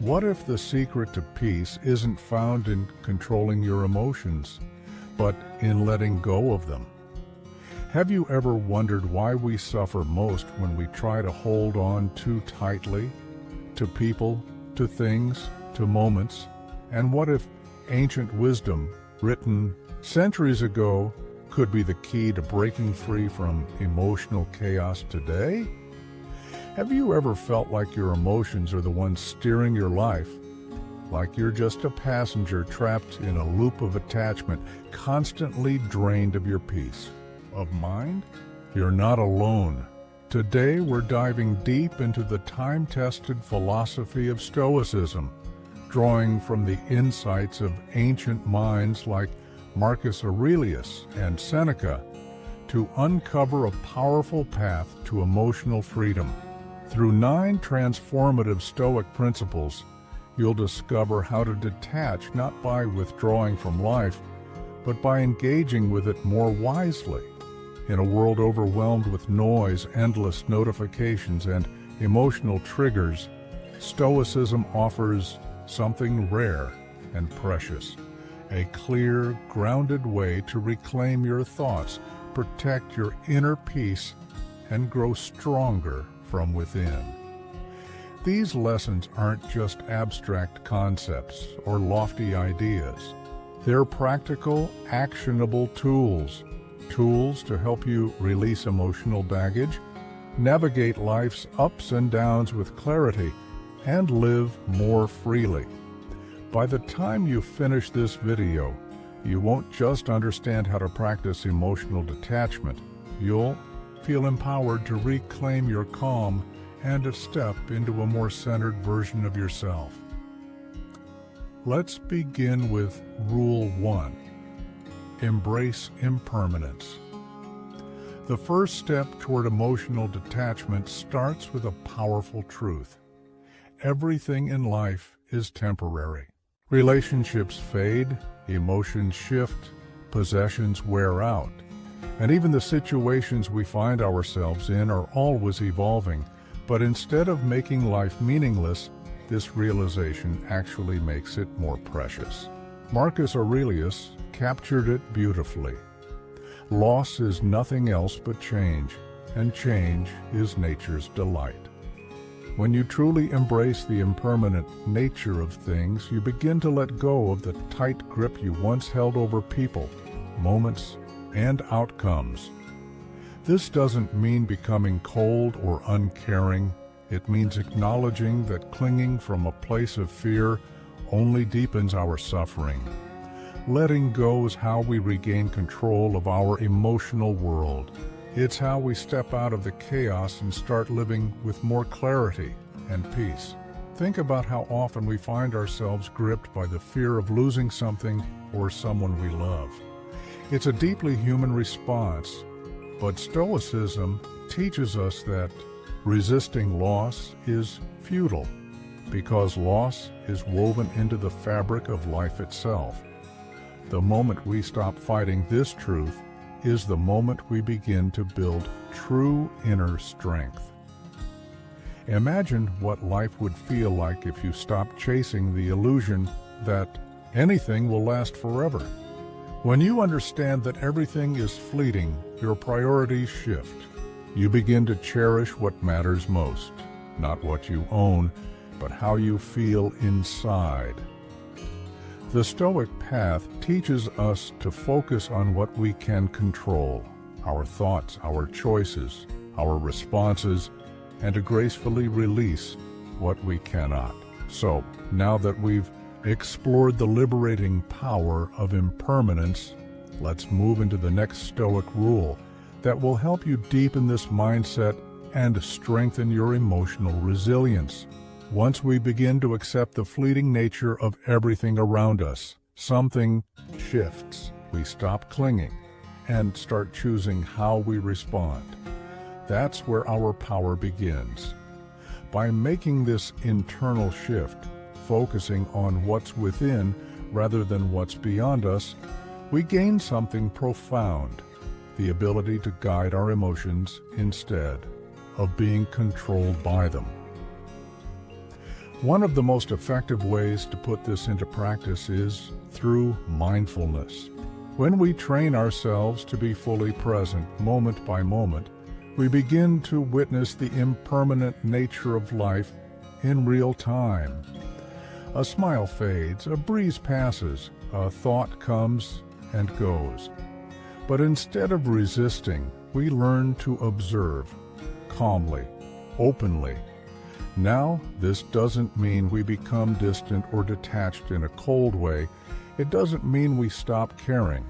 What if the secret to peace isn't found in controlling your emotions, but in letting go of them? Have you ever wondered why we suffer most when we try to hold on too tightly to people, to things, to moments? And what if ancient wisdom, written centuries ago, could be the key to breaking free from emotional chaos today? Have you ever felt like your emotions are the ones steering your life? Like you're just a passenger trapped in a loop of attachment, constantly drained of your peace of mind? You're not alone. Today we're diving deep into the time-tested philosophy of Stoicism, drawing from the insights of ancient minds like Marcus Aurelius and Seneca to uncover a powerful path to emotional freedom. Through 9 transformative Stoic principles, you'll discover how to detach not by withdrawing from life, but by engaging with it more wisely. In a world overwhelmed with noise, endless notifications, and emotional triggers, Stoicism offers something rare and precious, a clear, grounded way to reclaim your thoughts, protect your inner peace, and grow stronger from within. These lessons aren't just abstract concepts or lofty ideas. They're practical, actionable tools to help you release emotional baggage, navigate life's ups and downs with clarity, and live more freely. By the time you finish this video, you won't just understand how to practice emotional detachment. You'll feel empowered to reclaim your calm and to step into a more centered version of yourself. Let's begin with Rule 1. Embrace impermanence. The first step toward emotional detachment starts with a powerful truth. Everything in life is temporary. Relationships fade, emotions shift, possessions wear out, and even the situations we find ourselves in are always evolving. But instead of making life meaningless, this realization actually makes it more precious. Marcus Aurelius captured it beautifully. Loss is nothing else but change, and change is nature's delight. When you truly embrace the impermanent nature of things, you begin to let go of the tight grip you once held over people, moments, and outcomes. This doesn't mean becoming cold or uncaring. It means acknowledging that clinging from a place of fear only deepens our suffering. Letting go is how we regain control of our emotional world. It's how we step out of the chaos and start living with more clarity and peace. Think about how often we find ourselves gripped by the fear of losing something or someone we love. It's a deeply human response, but Stoicism teaches us that resisting loss is futile, because loss is woven into the fabric of life itself. The moment we stop fighting this truth is the moment we begin to build true inner strength. Imagine what life would feel like if you stopped chasing the illusion that anything will last forever. When you understand that everything is fleeting, your priorities shift. You begin to cherish what matters most, not what you own, but how you feel inside. The Stoic path teaches us to focus on what we can control, our thoughts, our choices, our responses, and to gracefully release what we cannot. So, now that we've explored the liberating power of impermanence, let's move into the next Stoic rule that will help you deepen this mindset and strengthen your emotional resilience. Once we begin to accept the fleeting nature of everything around us, something shifts. We stop clinging and start choosing how we respond. That's where our power begins. By making this internal shift, focusing on what's within rather than what's beyond us, we gain something profound, the ability to guide our emotions instead of being controlled by them. One of the most effective ways to put this into practice is through mindfulness. When we train ourselves to be fully present moment by moment, we begin to witness the impermanent nature of life in real time. A smile fades, a breeze passes, a thought comes and goes. But instead of resisting, we learn to observe calmly, openly. Now, this doesn't mean we become distant or detached in a cold way. It doesn't mean we stop caring.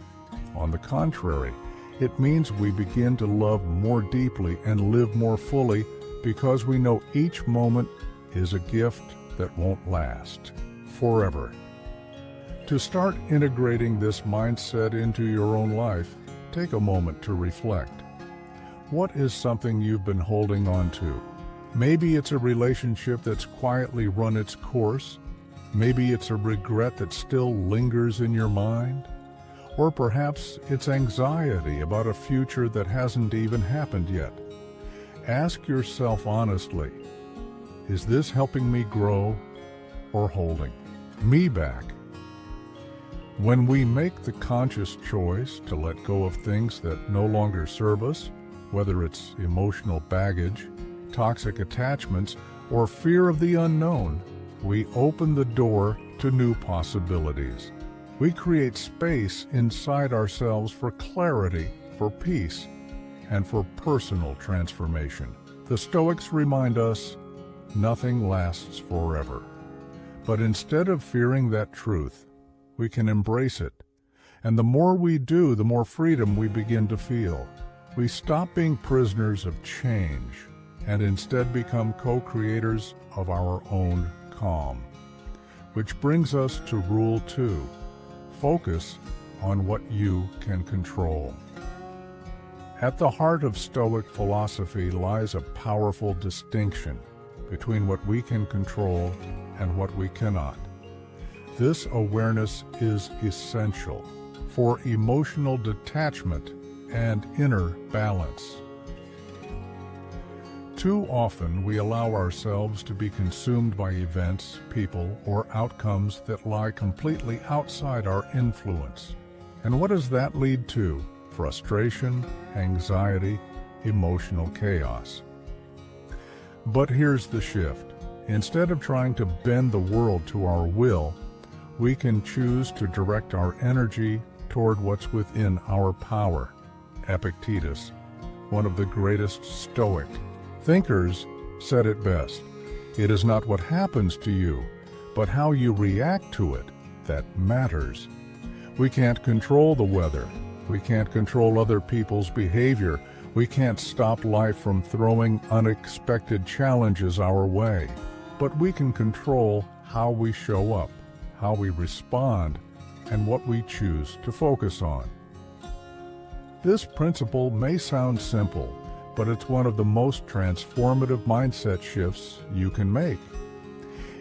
On the contrary, it means we begin to love more deeply and live more fully because we know each moment is a gift that won't last forever. To start integrating this mindset into your own life, take a moment to reflect. What is something you've been holding on to? Maybe it's a relationship that's quietly run its course. Maybe it's a regret that still lingers in your mind. Or perhaps it's anxiety about a future that hasn't even happened yet. Ask yourself honestly, is this helping me grow or holding me back? When we make the conscious choice to let go of things that no longer serve us, whether it's emotional baggage, toxic attachments, or fear of the unknown, we open the door to new possibilities. We create space inside ourselves for clarity, for peace, and for personal transformation. The Stoics remind us, nothing lasts forever. But instead of fearing that truth, we can embrace it. And the more we do, the more freedom we begin to feel. We stop being prisoners of change and instead become co-creators of our own calm. Which brings us to Rule 2. Focus on what you can control. At the heart of Stoic philosophy lies a powerful distinction between what we can control and what we cannot. This awareness is essential for emotional detachment and inner balance. Too often we allow ourselves to be consumed by events, people, or outcomes that lie completely outside our influence. And what does that lead to? Frustration, anxiety, emotional chaos. But here's the shift. Instead of trying to bend the world to our will, we can choose to direct our energy toward what's within our power. Epictetus, one of the greatest Stoic thinkers, said it best. It is not what happens to you, but how you react to it that matters. We can't control the weather. We can't control other people's behavior. We can't stop life from throwing unexpected challenges our way. But we can control how we show up, how we respond, and what we choose to focus on. This principle may sound simple, but it's one of the most transformative mindset shifts you can make.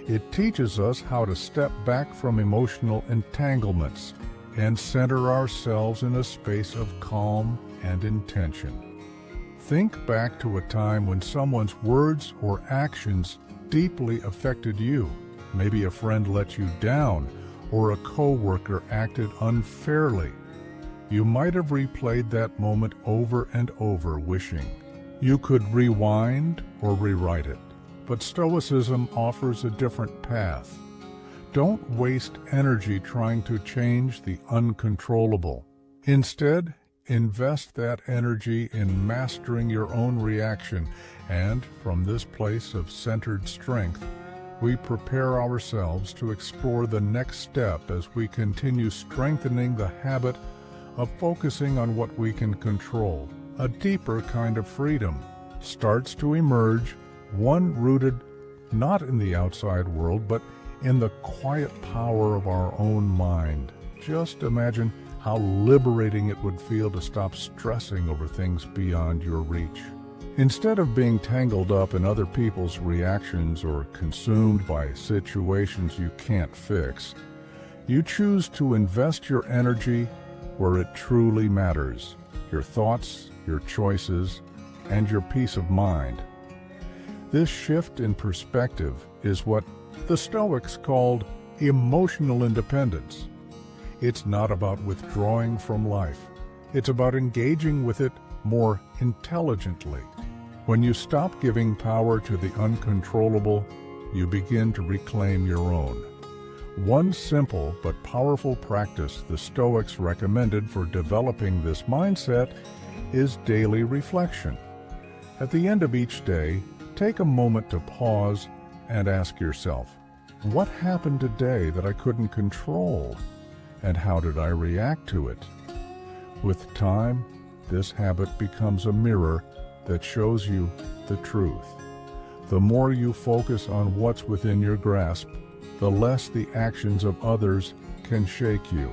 It teaches us how to step back from emotional entanglements and center ourselves in a space of calm and intention. Think back to a time when someone's words or actions deeply affected you. Maybe a friend let you down, or a coworker acted unfairly. You might have replayed that moment over and over, wishing you could rewind or rewrite it. But Stoicism offers a different path. Don't waste energy trying to change the uncontrollable. Instead, invest that energy in mastering your own reaction, and from this place of centered strength, we prepare ourselves to explore the next step as we continue strengthening the habit of focusing on what we can control. A deeper kind of freedom starts to emerge, one rooted not in the outside world, but in the quiet power of our own mind. Just imagine how liberating it would feel to stop stressing over things beyond your reach. Instead of being tangled up in other people's reactions or consumed by situations you can't fix, you choose to invest your energy where it truly matters: your thoughts, your choices, and your peace of mind. This shift in perspective is what The Stoics called emotional independence. It's not about withdrawing from life. It's about engaging with it more intelligently. When you stop giving power to the uncontrollable, you begin to reclaim your own. One simple but powerful practice the Stoics recommended for developing this mindset is daily reflection. At the end of each day, take a moment to pause and ask yourself, what happened today that I couldn't control? And how did I react to it? With time, this habit becomes a mirror that shows you the truth. The more you focus on what's within your grasp, the less the actions of others can shake you.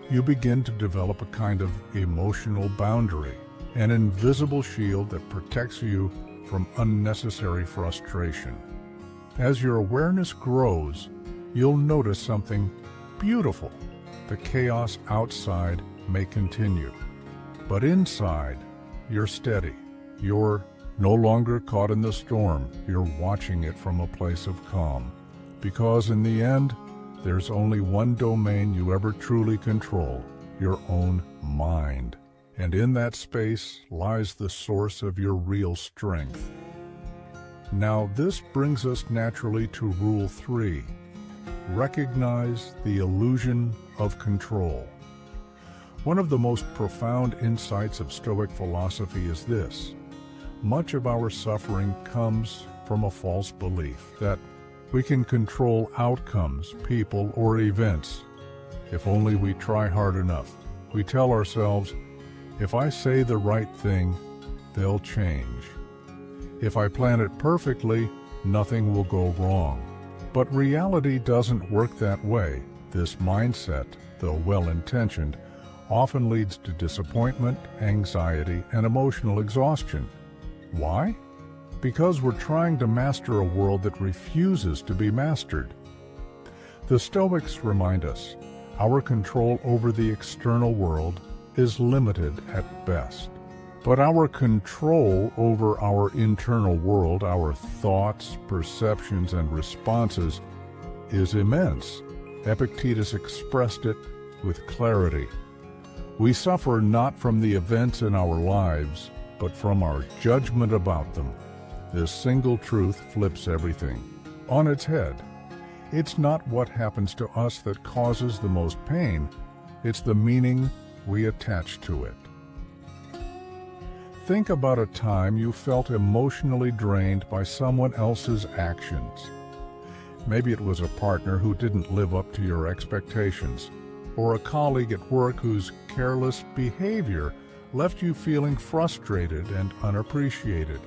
You begin to develop a kind of emotional boundary, an invisible shield that protects you from unnecessary frustration. As your awareness grows, you'll notice something beautiful. The chaos outside may continue, but inside, you're steady. You're no longer caught in the storm. You're watching it from a place of calm. Because in the end, there's only one domain you ever truly control, your own mind. And in that space lies the source of your real strength. Now, this brings us naturally to Rule 3. Recognize the illusion of control. One of the most profound insights of Stoic philosophy is this. Much of our suffering comes from a false belief that we can control outcomes, people, or events. If only we try hard enough. We tell ourselves, if I say the right thing, they'll change. If I plan it perfectly, nothing will go wrong. But reality doesn't work that way. This mindset, though well-intentioned, often leads to disappointment, anxiety, and emotional exhaustion. Why? Because we're trying to master a world that refuses to be mastered. The Stoics remind us, our control over the external world is limited at best. But our control over our internal world, our thoughts, perceptions, and responses, is immense. Epictetus expressed it with clarity. We suffer not from the events in our lives, but from our judgment about them. This single truth flips everything on its head. It's not what happens to us that causes the most pain, it's the meaning we attach to it. Think about a time you felt emotionally drained by someone else's actions. Maybe it was a partner who didn't live up to your expectations, or a colleague at work whose careless behavior left you feeling frustrated and unappreciated.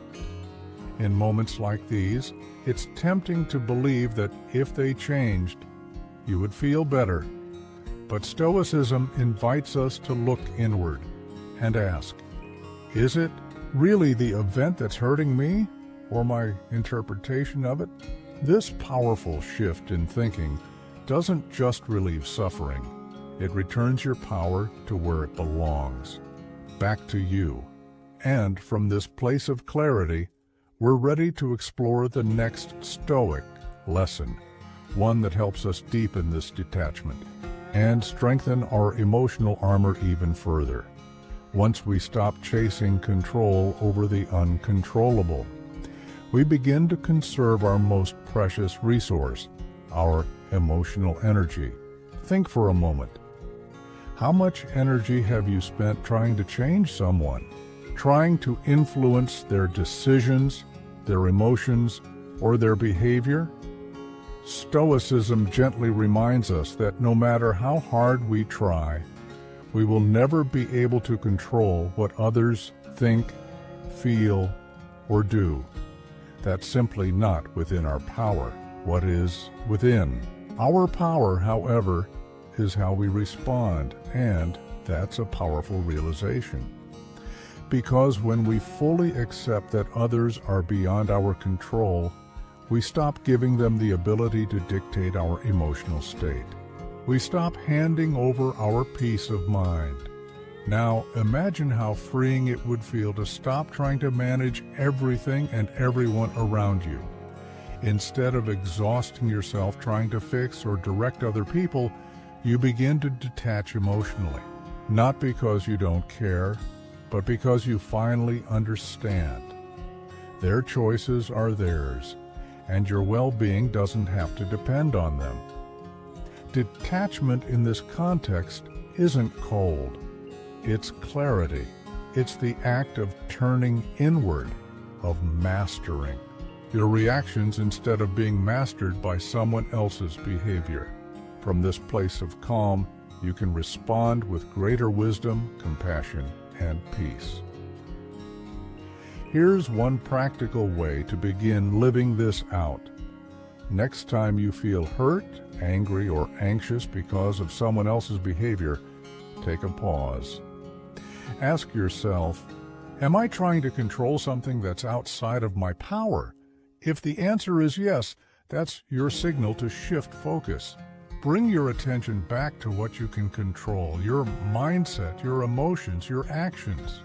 In moments like these, it's tempting to believe that if they changed, you would feel better. But Stoicism invites us to look inward and ask, is it really the event that's hurting me, or my interpretation of it? This powerful shift in thinking doesn't just relieve suffering, it returns your power to where it belongs, back to you. And from this place of clarity, we're ready to explore the next Stoic lesson, one that helps us deepen this detachment and strengthen our emotional armor even further. Once we stop chasing control over the uncontrollable, we begin to conserve our most precious resource, our emotional energy. Think for a moment. How much energy have you spent trying to change someone? Trying to influence their decisions, their emotions, or their behavior? Stoicism gently reminds us that no matter how hard we try, we will never be able to control what others think, feel, or do. That's simply not within our power. What is within? Our power, however, is how we respond, and that's a powerful realization. Because when we fully accept that others are beyond our control, we stop giving them the ability to dictate our emotional state. We stop handing over our peace of mind. Now, imagine how freeing it would feel to stop trying to manage everything and everyone around you. Instead of exhausting yourself trying to fix or direct other people, you begin to detach emotionally. Not because you don't care, but because you finally understand. Their choices are theirs, and your well-being doesn't have to depend on them. Detachment in this context isn't cold. It's clarity. It's the act of turning inward, of mastering your reactions instead of being mastered by someone else's behavior. From this place of calm, you can respond with greater wisdom, compassion, and peace. Here's one practical way to begin living this out. Next time you feel hurt, angry, or anxious because of someone else's behavior, take a pause. Ask yourself, am I trying to control something that's outside of my power? If the answer is yes, that's your signal to shift focus. Bring your attention back to what you can control, your mindset, your emotions, your actions.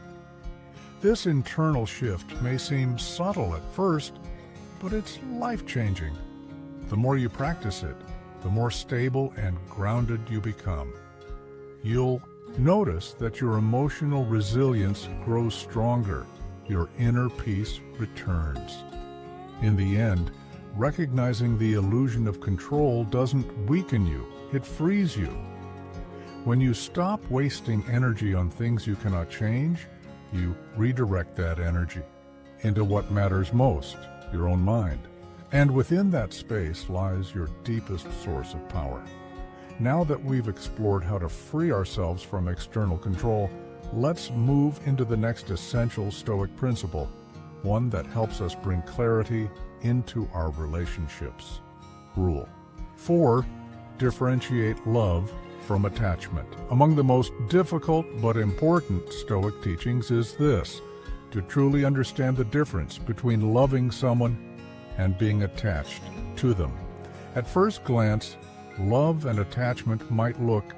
This internal shift may seem subtle at first, but it's life-changing. The more you practice it, the more stable and grounded you become. You'll notice that your emotional resilience grows stronger. Your inner peace returns. In the end, recognizing the illusion of control doesn't weaken you, it frees you. When you stop wasting energy on things you cannot change, you redirect that energy into what matters most, your own mind. And within that space lies your deepest source of power. Now that we've explored how to free ourselves from external control, let's move into the next essential Stoic principle, one that helps us bring clarity into our relationships. Rule 4. Differentiate love from attachment. Among the most difficult but important Stoic teachings is this: to truly understand the difference between loving someone and being attached to them. At first glance, love and attachment might look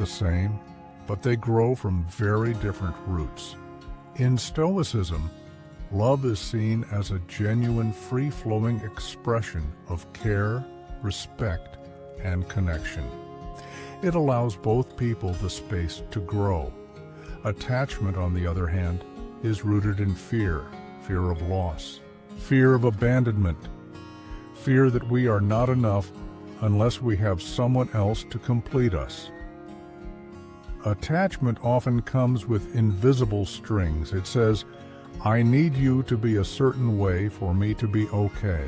the same, but they grow from very different roots. In Stoicism, love is seen as a genuine, free-flowing expression of care, respect, and connection. It allows both people the space to grow. Attachment, on the other hand, is rooted in fear of loss, fear of abandonment, fear that we are not enough unless we have someone else to complete us. Attachment often comes with invisible strings. It says, I need you to be a certain way for me to be okay.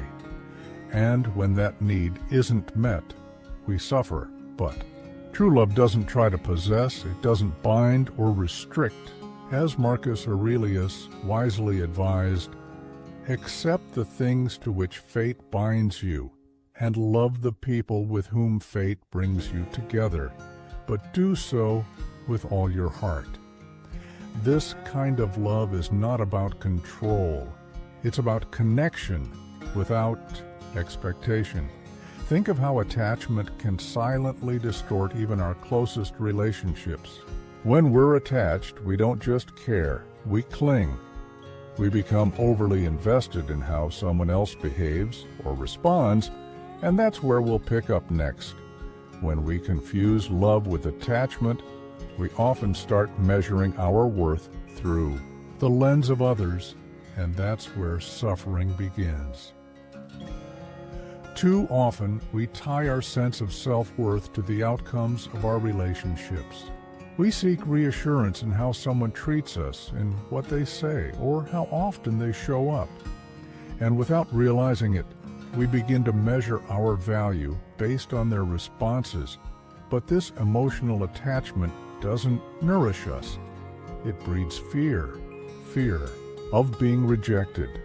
And when that need isn't met, we suffer. But true love doesn't try to possess, it doesn't bind or restrict. As Marcus Aurelius wisely advised, accept the things to which fate binds you, and love the people with whom fate brings you together, but do so with all your heart. This kind of love is not about control. It's about connection without expectation. Think of how attachment can silently distort even our closest relationships. When we're attached, we don't just care, we cling. We become overly invested in how someone else behaves or responds, and that's where we'll pick up next. When we confuse love with attachment, we often start measuring our worth through the lens of others, and that's where suffering begins. Too often, we tie our sense of self-worth to the outcomes of our relationships. We seek reassurance in how someone treats us, in what they say, or how often they show up. And without realizing it, we begin to measure our value based on their responses. But this emotional attachment doesn't nourish us. It breeds fear of being rejected,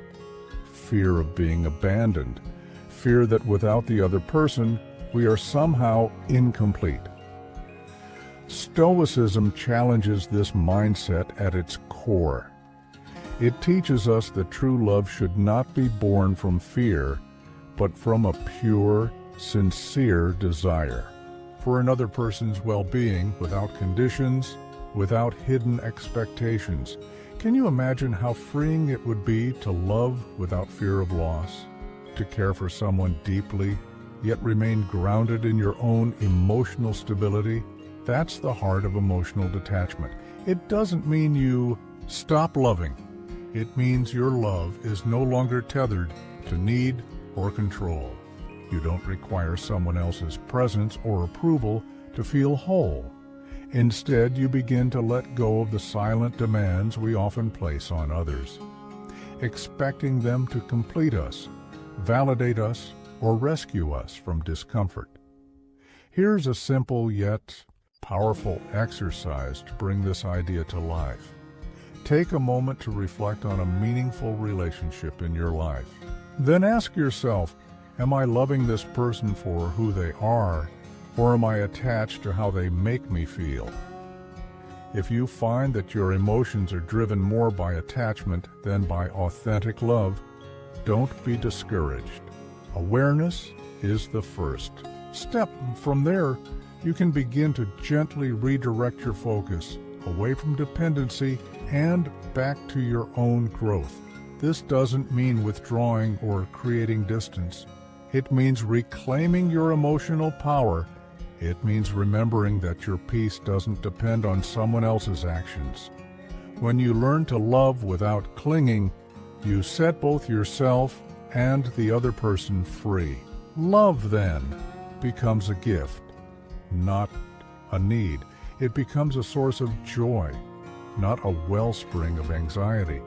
fear of being abandoned, fear that without the other person, we are somehow incomplete. Stoicism challenges this mindset at its core. It teaches us that true love should not be born from fear, but from a pure, sincere desire for another person's well-being without conditions, without hidden expectations. Can you imagine how freeing it would be to love without fear of loss? to care for someone deeply, yet remain grounded in your own emotional stability? That's the heart of emotional detachment. It doesn't mean you stop loving. It means your love is no longer tethered to need or control. You don't require someone else's presence or approval to feel whole. Instead, you begin to let go of the silent demands we often place on others, expecting them to complete us, validate us, or rescue us from discomfort. Here's a simple yet powerful exercise to bring this idea to life. Take a moment to reflect on a meaningful relationship in your life. Then ask yourself, am I loving this person for who they are, or am I attached to how they make me feel? If you find that your emotions are driven more by attachment than by authentic love, don't be discouraged. Awareness is the first step. From there, you can begin to gently redirect your focus away from dependency and back to your own growth. This doesn't mean withdrawing or creating distance. It means reclaiming your emotional power. It means remembering that your peace doesn't depend on someone else's actions. When you learn to love without clinging, you set both yourself and the other person free. Love, then, becomes a gift, not a need. It becomes a source of joy, not a wellspring of anxiety.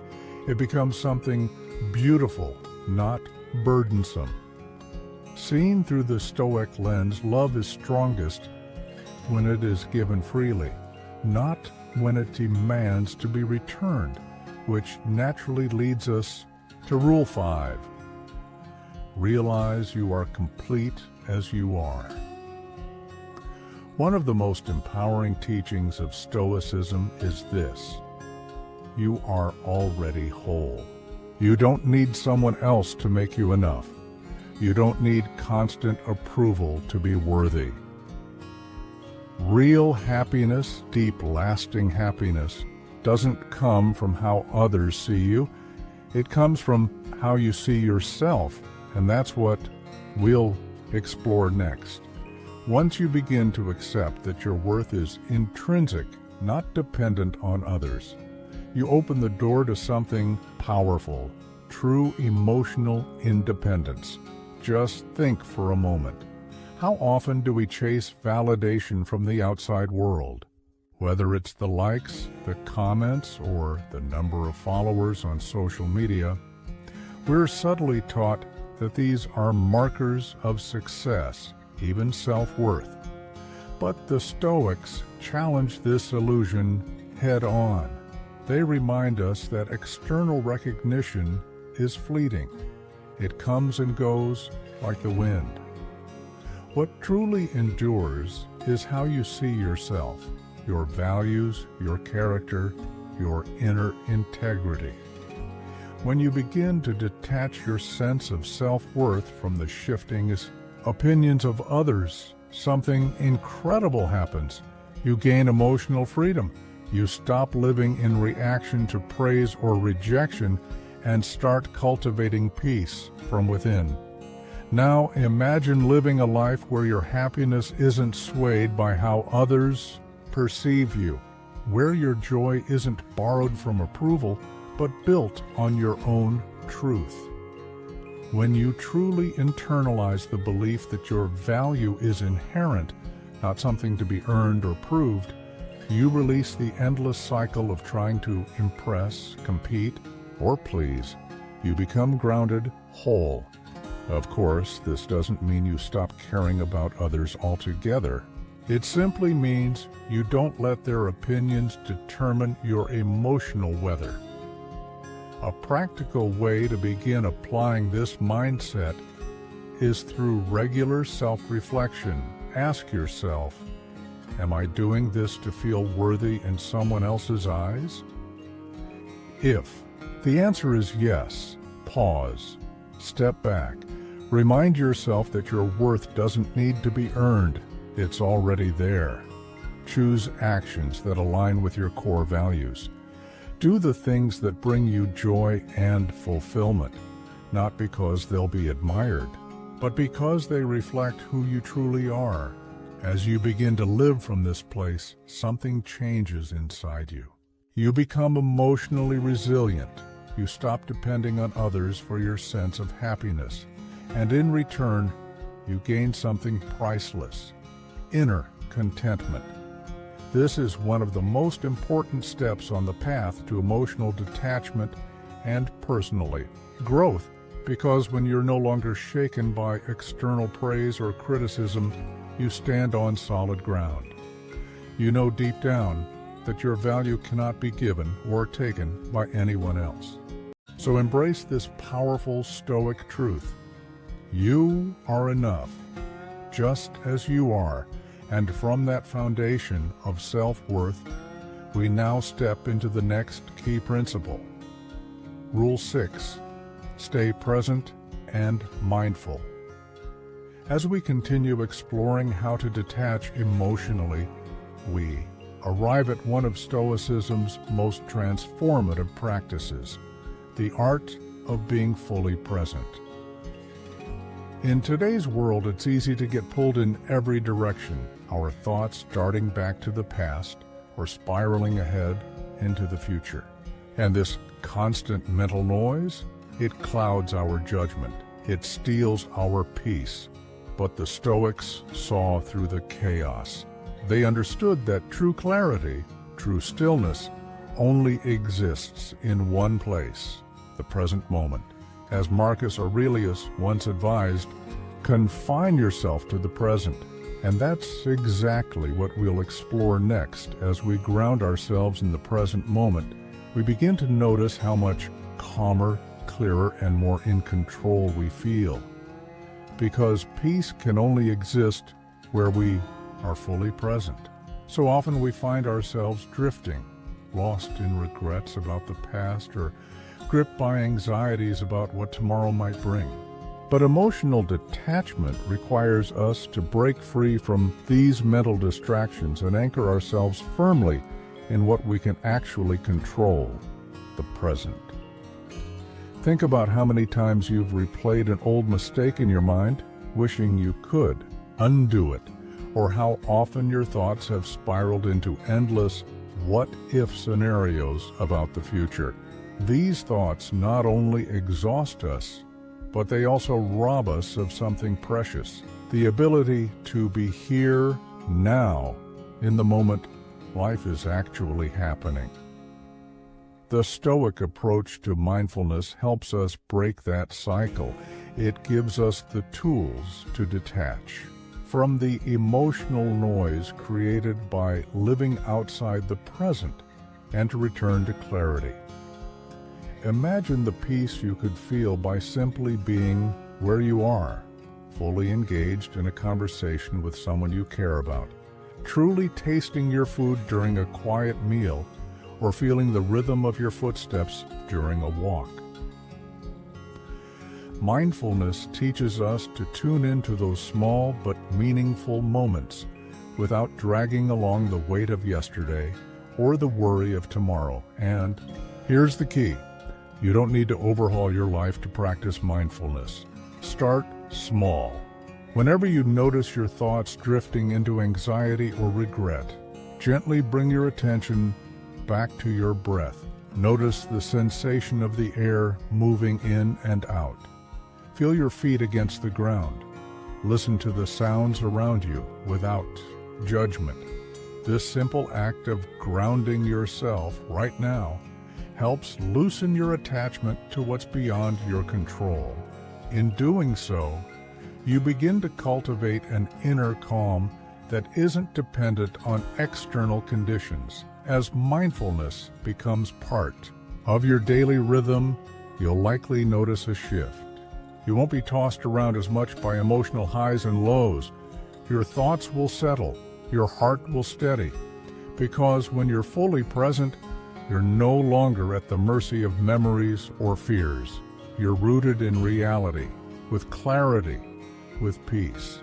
It becomes something beautiful, not burdensome. Seen through the Stoic lens, love is strongest when it is given freely, not when it demands to be returned, which naturally leads us to Rule 5. Realize you are complete as you are. One of the most empowering teachings of Stoicism is this: you are already whole. You don't need someone else to make you enough. You don't need constant approval to be worthy. Real happiness, deep, lasting happiness, doesn't come from how others see you. It comes from how you see yourself, and that's what we'll explore next. Once you begin to accept that your worth is intrinsic, not dependent on others, you open the door to something powerful, true emotional independence. Just think for a moment. How often do we chase validation from the outside world? Whether it's the likes, the comments, or the number of followers on social media, we're subtly taught that these are markers of success, even self-worth. But the Stoics challenge this illusion head-on. They remind us that external recognition is fleeting. It comes and goes like the wind. What truly endures is how you see yourself, your values, your character, your inner integrity. When you begin to detach your sense of self-worth from the shifting opinions of others, something incredible happens. You gain emotional freedom. You stop living in reaction to praise or rejection and start cultivating peace from within. Now imagine living a life where your happiness isn't swayed by how others perceive you, where your joy isn't borrowed from approval, but built on your own truth. When you truly internalize the belief that your value is inherent, not something to be earned or proved, you release the endless cycle of trying to impress, compete, or please. You become grounded, whole. Of course, this doesn't mean you stop caring about others altogether. It simply means you don't let their opinions determine your emotional weather. A practical way to begin applying this mindset is through regular self-reflection. Ask yourself, am I doing this to feel worthy in someone else's eyes? If the answer is yes, pause, step back. Remind yourself that your worth doesn't need to be earned. It's already there. Choose actions that align with your core values. Do the things that bring you joy and fulfillment. not because they'll be admired, but because they reflect who you truly are. As you begin to live from this place, something changes inside you. You become emotionally resilient. You stop depending on others for your sense of happiness, and in return, you gain something priceless: inner contentment. This is one of the most important steps on the path to emotional detachment and personally growth, because when you're no longer shaken by external praise or criticism, you stand on solid ground. You know deep down that your value cannot be given or taken by anyone else. So embrace this powerful Stoic truth. You are enough, just as you are, and from that foundation of self-worth, we now step into the next key principle. Rule 6. Stay present and mindful. As we continue exploring how to detach emotionally, we arrive at one of Stoicism's most transformative practices, the art of being fully present. In today's world, it's easy to get pulled in every direction, our thoughts darting back to the past or spiraling ahead into the future. And this constant mental noise, it clouds our judgment. It steals our peace. But the Stoics saw through the chaos. They understood that true clarity, true stillness, only exists in one place, the present moment. As Marcus Aurelius once advised, confine yourself to the present. And that's exactly what we'll explore next. As we ground ourselves in the present moment, we begin to notice how much calmer, clearer, and more in control we feel. Because peace can only exist where we are fully present. So often we find ourselves drifting, lost in regrets about the past or gripped by anxieties about what tomorrow might bring. But emotional detachment requires us to break free from these mental distractions and anchor ourselves firmly in what we can actually control, the present. Think about how many times you've replayed an old mistake in your mind, wishing you could undo it, or how often your thoughts have spiraled into endless what-if scenarios about the future. These thoughts not only exhaust us, but they also rob us of something precious, the ability to be here now, in the moment life is actually happening. The Stoic approach to mindfulness helps us break that cycle. It gives us the tools to detach from the emotional noise created by living outside the present and to return to clarity. Imagine the peace you could feel by simply being where you are, fully engaged in a conversation with someone you care about, truly tasting your food during a quiet meal, or feeling the rhythm of your footsteps during a walk. Mindfulness teaches us to tune into those small but meaningful moments without dragging along the weight of yesterday or the worry of tomorrow. And here's the key. You don't need to overhaul your life to practice mindfulness. Start small. Whenever you notice your thoughts drifting into anxiety or regret, gently bring your attention back to your breath. Notice the sensation of the air moving in and out. Feel your feet against the ground. Listen to the sounds around you without judgment. This simple act of grounding yourself right now helps loosen your attachment to what's beyond your control. In doing so, you begin to cultivate an inner calm that isn't dependent on external conditions. As mindfulness becomes part of your daily rhythm, you'll likely notice a shift. You won't be tossed around as much by emotional highs and lows. Your thoughts will settle, your heart will steady, because when you're fully present, you're no longer at the mercy of memories or fears. You're rooted in reality, with clarity, with peace.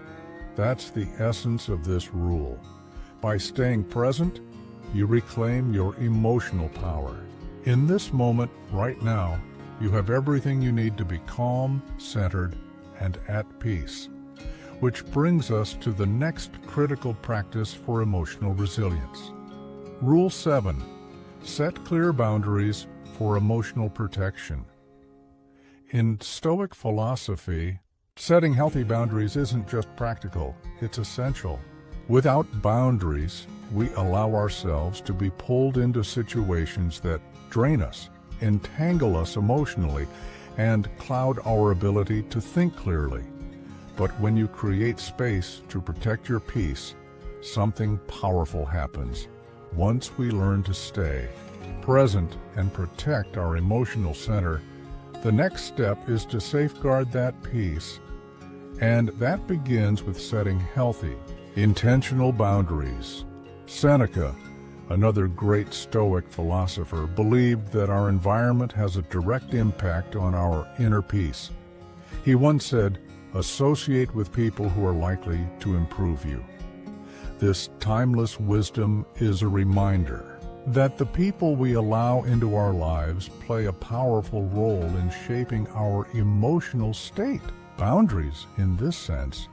That's the essence of this rule. By staying present, you reclaim your emotional power. In this moment, right now, you have everything you need to be calm, centered, and at peace. Which brings us to the next critical practice for emotional resilience. Rule 7. Set clear boundaries for emotional protection. In Stoic philosophy, setting healthy boundaries isn't just practical, it's essential. Without boundaries, we allow ourselves to be pulled into situations that drain us, entangle us emotionally, and cloud our ability to think clearly. But when you create space to protect your peace, something powerful happens. Once we learn to stay present and protect our emotional center, the next step is to safeguard that peace. And that begins with setting healthy, intentional boundaries. Seneca, another great Stoic philosopher, believed that our environment has a direct impact on our inner peace. He once said, "Associate with people who are likely to improve you." This timeless wisdom is a reminder that the people we allow into our lives play a powerful role in shaping our emotional state. Boundaries, in this sense,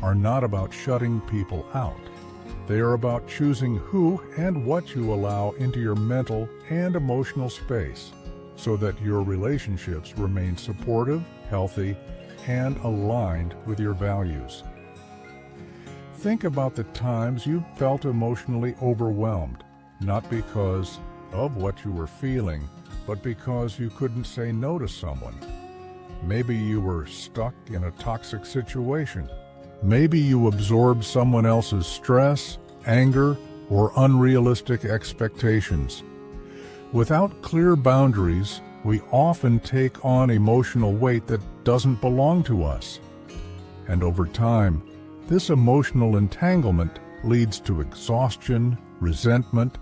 are not about shutting people out. They are about choosing who and what you allow into your mental and emotional space so that your relationships remain supportive, healthy, and aligned with your values. Think about the times you felt emotionally overwhelmed, not because of what you were feeling, but because you couldn't say no to someone. Maybe you were stuck in a toxic situation. Maybe you absorbed someone else's stress, anger, or unrealistic expectations. Without clear boundaries, we often take on emotional weight that doesn't belong to us. And over time, this emotional entanglement leads to exhaustion, resentment,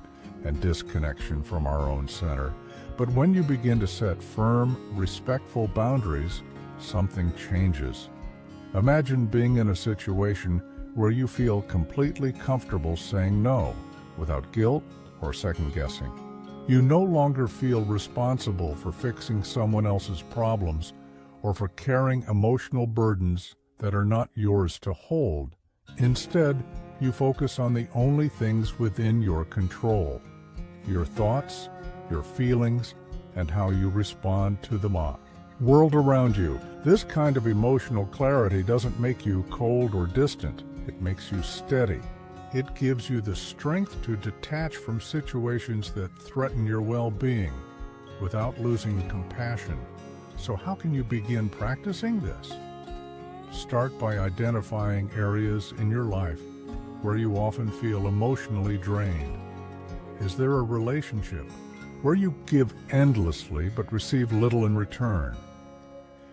and disconnection from our own center. But when you begin to set firm, respectful boundaries, something changes. Imagine being in a situation where you feel completely comfortable saying no, without guilt or second-guessing. You no longer feel responsible for fixing someone else's problems or for carrying emotional burdens that are not yours to hold. Instead, you focus on the only things within your control: your thoughts, your feelings, and how you respond to the world around you. This kind of emotional clarity doesn't make you cold or distant. It makes you steady. It gives you the strength to detach from situations that threaten your well-being without losing compassion. So how can you begin practicing this? Start by identifying areas in your life where you often feel emotionally drained. Is there a relationship where you give endlessly but receive little in return?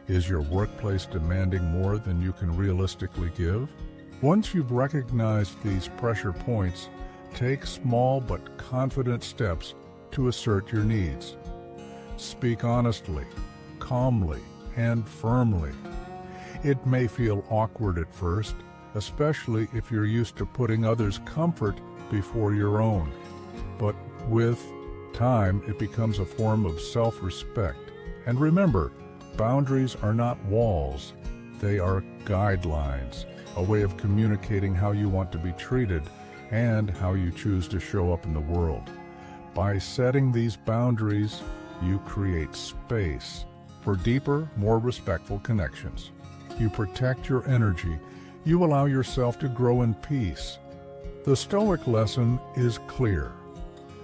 Is your workplace demanding more than you can realistically give? Once you've recognized these pressure points, take small but confident steps to assert your needs. Speak honestly, calmly, and firmly. It may feel awkward at first, especially if you're used to putting others' comfort before your own. But with time, it becomes a form of self-respect. And remember, boundaries are not walls. They are guidelines, a way of communicating how you want to be treated and how you choose to show up in the world. By setting these boundaries, you create space for deeper, more respectful connections. You protect your energy. You allow yourself to grow in peace. The Stoic lesson is clear.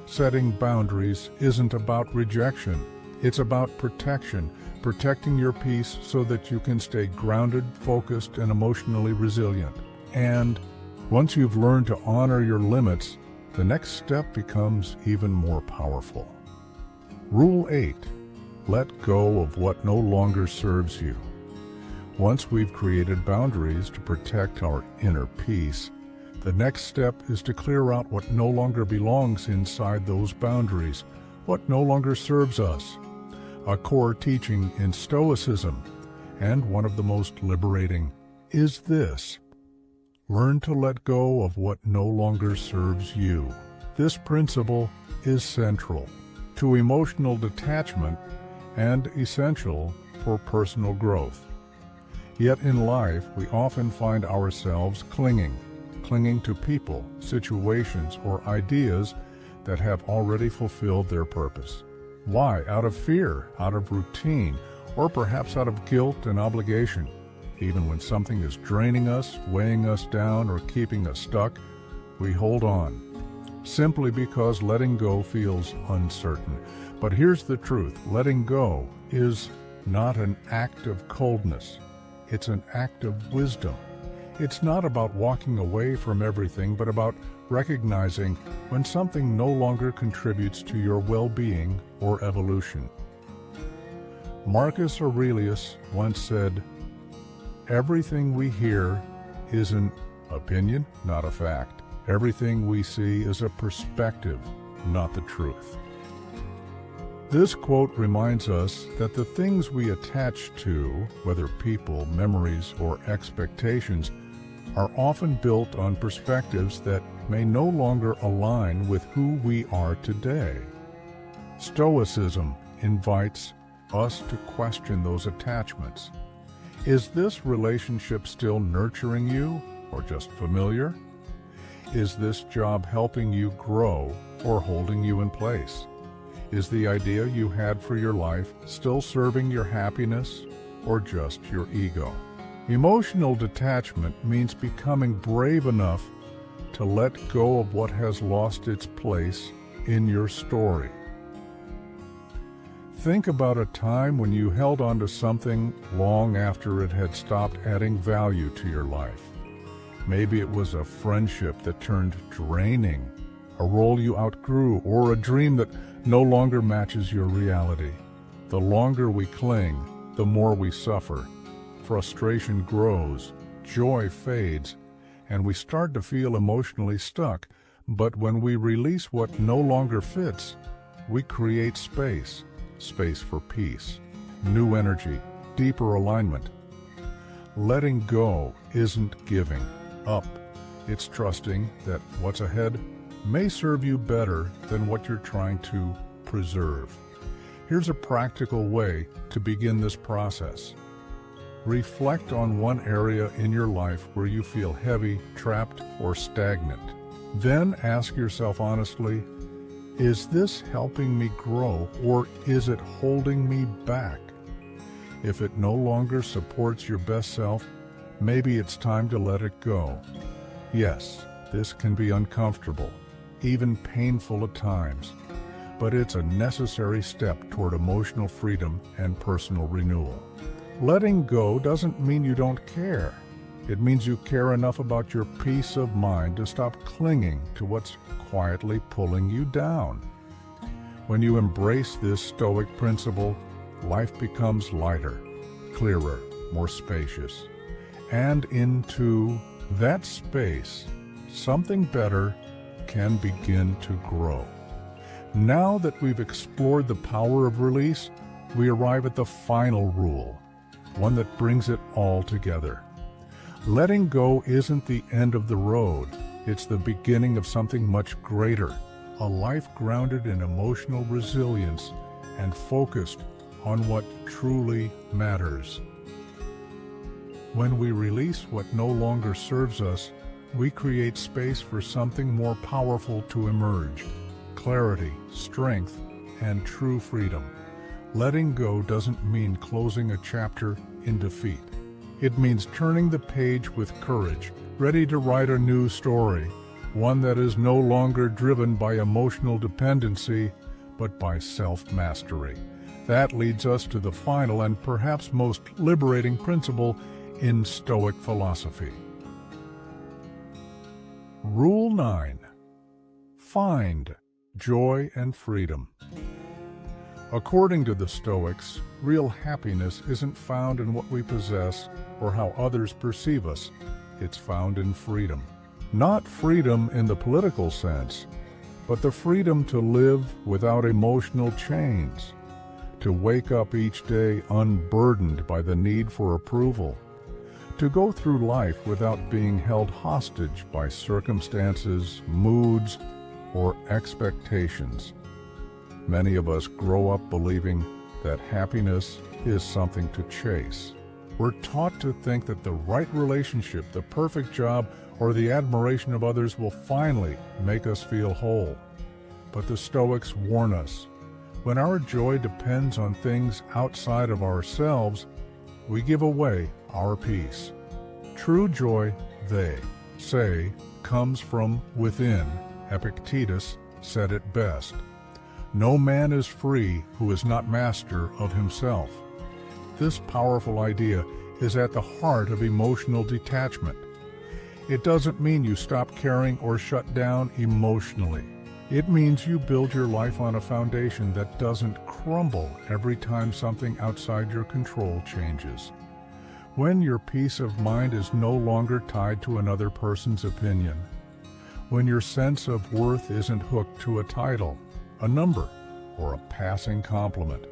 Setting boundaries isn't about rejection. It's about protection, protecting your peace so that you can stay grounded, focused, and emotionally resilient. And once you've learned to honor your limits, the next step becomes even more powerful. Rule 8. Let go of what no longer serves you. Once we've created boundaries to protect our inner peace, the next step is to clear out what no longer belongs inside those boundaries, what no longer serves us. A core teaching in Stoicism, and one of the most liberating, is this: learn to let go of what no longer serves you. This principle is central to emotional detachment and essential for personal growth. Yet in life, we often find ourselves clinging to people, situations, or ideas that have already fulfilled their purpose. Why? Out of fear, out of routine, or perhaps out of guilt and obligation. Even when something is draining us, weighing us down, or keeping us stuck, we hold on, simply because letting go feels uncertain. But here's the truth: letting go is not an act of coldness. It's an act of wisdom. It's not about walking away from everything, but about recognizing when something no longer contributes to your well-being or evolution. Marcus Aurelius once said, "Everything we hear is an opinion, not a fact. Everything we see is a perspective, not the truth." This quote reminds us that the things we attach to, whether people, memories, or expectations, are often built on perspectives that may no longer align with who we are today. Stoicism invites us to question those attachments. Is this relationship still nurturing you, or just familiar? Is this job helping you grow, or holding you in place? Is the idea you had for your life still serving your happiness, or just your ego? Emotional detachment means becoming brave enough to let go of what has lost its place in your story. Think about a time when you held on to something long after it had stopped adding value to your life. Maybe it was a friendship that turned draining, a role you outgrew, or a dream that no longer matches your reality. The longer we cling, the more we suffer. Frustration grows, joy fades, and we start to feel emotionally stuck. But when we release what no longer fits, we create space for peace, new energy, deeper alignment. Letting go isn't giving up. It's trusting that what's ahead may serve you better than what you're trying to preserve. Here's a practical way to begin this process. Reflect on one area in your life where you feel heavy, trapped, or stagnant. Then ask yourself honestly, is this helping me grow, or is it holding me back? If it no longer supports your best self, maybe it's time to let it go. Yes, this can be uncomfortable, even painful at times, but it's a necessary step toward emotional freedom and personal renewal. Letting go doesn't mean you don't care. It means you care enough about your peace of mind to stop clinging to what's quietly pulling you down. When you embrace this Stoic principle, life becomes lighter, clearer, more spacious. And into that space, something better can begin to grow. Now that we've explored the power of release, we arrive at the final rule, one that brings it all together. Letting go isn't the end of the road. It's the beginning of something much greater, a life grounded in emotional resilience and focused on what truly matters. When we release what no longer serves us, we create space for something more powerful to emerge: clarity, strength, and true freedom. Letting go doesn't mean closing a chapter in defeat. It means turning the page with courage, ready to write a new story, one that is no longer driven by emotional dependency, but by self-mastery. That leads us to the final and perhaps most liberating principle in Stoic philosophy. Rule 9. Find joy and freedom. According to the Stoics, real happiness isn't found in what we possess or how others perceive us. It's found in freedom. Not freedom in the political sense, but the freedom to live without emotional chains, to wake up each day unburdened by the need for approval, to go through life without being held hostage by circumstances, moods, or expectations. Many of us grow up believing that happiness is something to chase. We're taught to think that the right relationship, the perfect job, or the admiration of others will finally make us feel whole. But the Stoics warn us, when our joy depends on things outside of ourselves, we give away our peace. True joy, they say, comes from within. Epictetus said it best. No man is free who is not master of himself. This powerful idea is at the heart of emotional detachment. It doesn't mean you stop caring or shut down emotionally. It means you build your life on a foundation that doesn't crumble every time something outside your control changes. When your peace of mind is no longer tied to another person's opinion. When your sense of worth isn't hooked to a title, a number, or a passing compliment.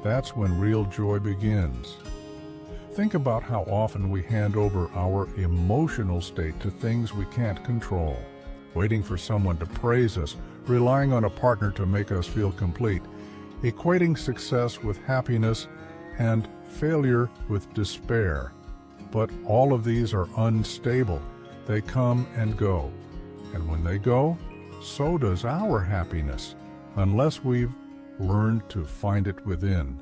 That's when real joy begins. Think about how often we hand over our emotional state to things we can't control, waiting for someone to praise us, relying on a partner to make us feel complete, equating success with happiness and failure with despair. But all of these are unstable. They come and go. And when they go, so does our happiness, unless we've learned to find it within.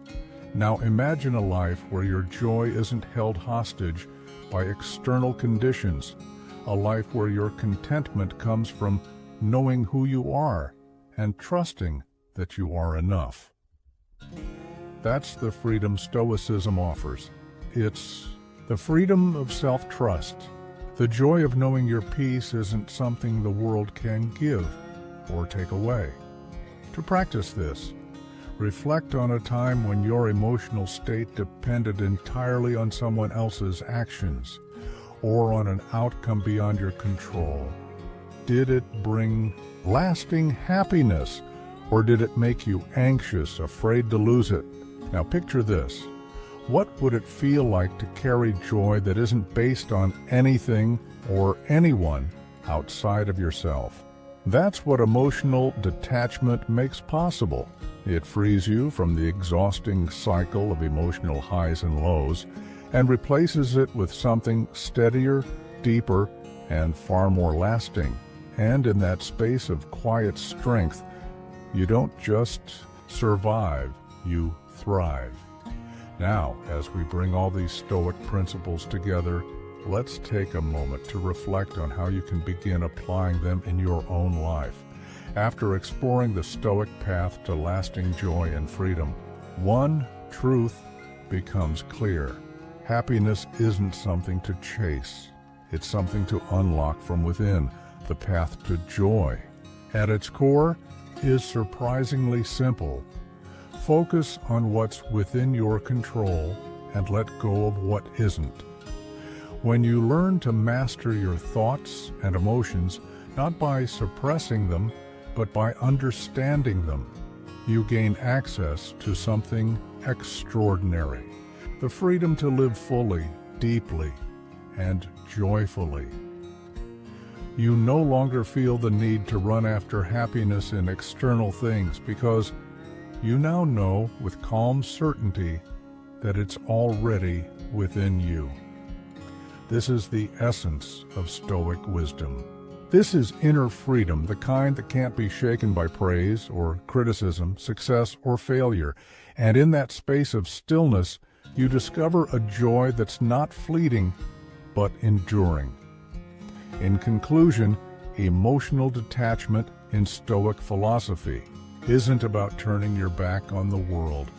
Now imagine a life where your joy isn't held hostage by external conditions, a life where your contentment comes from knowing who you are and trusting that you are enough. That's the freedom Stoicism offers. It's the freedom of self-trust. The joy of knowing your peace isn't something the world can give or take away. To practice this, reflect on a time when your emotional state depended entirely on someone else's actions or on an outcome beyond your control. Did it bring lasting happiness, or did it make you anxious, afraid to lose it? Now picture this. What would it feel like to carry joy that isn't based on anything or anyone outside of yourself? That's what emotional detachment makes possible. It frees you from the exhausting cycle of emotional highs and lows and replaces it with something steadier, deeper, and far more lasting. And in that space of quiet strength, you don't just survive, you thrive. Now, as we bring all these Stoic principles together, let's take a moment to reflect on how you can begin applying them in your own life. After exploring the Stoic path to lasting joy and freedom, one truth becomes clear. Happiness isn't something to chase. It's something to unlock from within, the path to joy. At its core is surprisingly simple. Focus on what's within your control and let go of what isn't. When you learn to master your thoughts and emotions, not by suppressing them, but by understanding them, you gain access to something extraordinary, the freedom to live fully, deeply, and joyfully. You no longer feel the need to run after happiness in external things because you now know with calm certainty that it's already within you. This is the essence of Stoic wisdom. This is inner freedom, the kind that can't be shaken by praise or criticism, success or failure. And in that space of stillness, you discover a joy that's not fleeting, but enduring. In conclusion, emotional detachment in Stoic philosophy isn't about turning your back on the world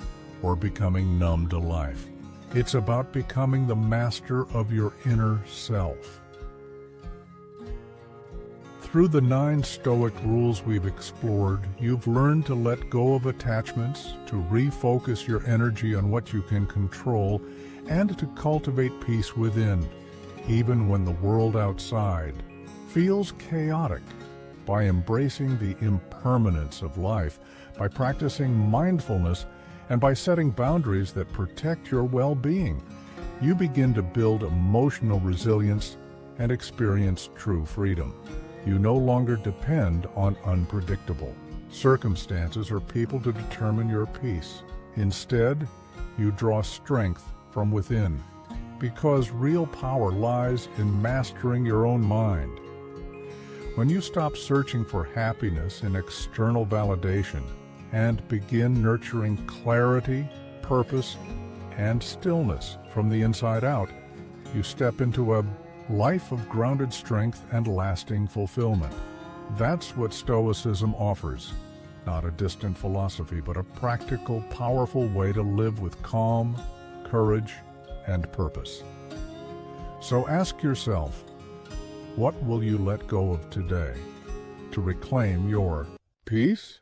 or becoming numb to life. It's about becoming the master of your inner self. Through the 9 Stoic rules we've explored, you've learned to let go of attachments, to refocus your energy on what you can control, and to cultivate peace within, even when the world outside feels chaotic. By embracing the impermanence of life, by practicing mindfulness, and by setting boundaries that protect your well-being, you begin to build emotional resilience and experience true freedom. You no longer depend on unpredictable circumstances or people to determine your peace. Instead, you draw strength from within, because real power lies in mastering your own mind. When you stop searching for happiness in external validation and begin nurturing clarity, purpose, and stillness from the inside out, you step into a life of grounded strength and lasting fulfillment. That's what Stoicism offers. Not a distant philosophy, but a practical, powerful way to live with calm, courage, and purpose. So ask yourself, what will you let go of today to reclaim your peace?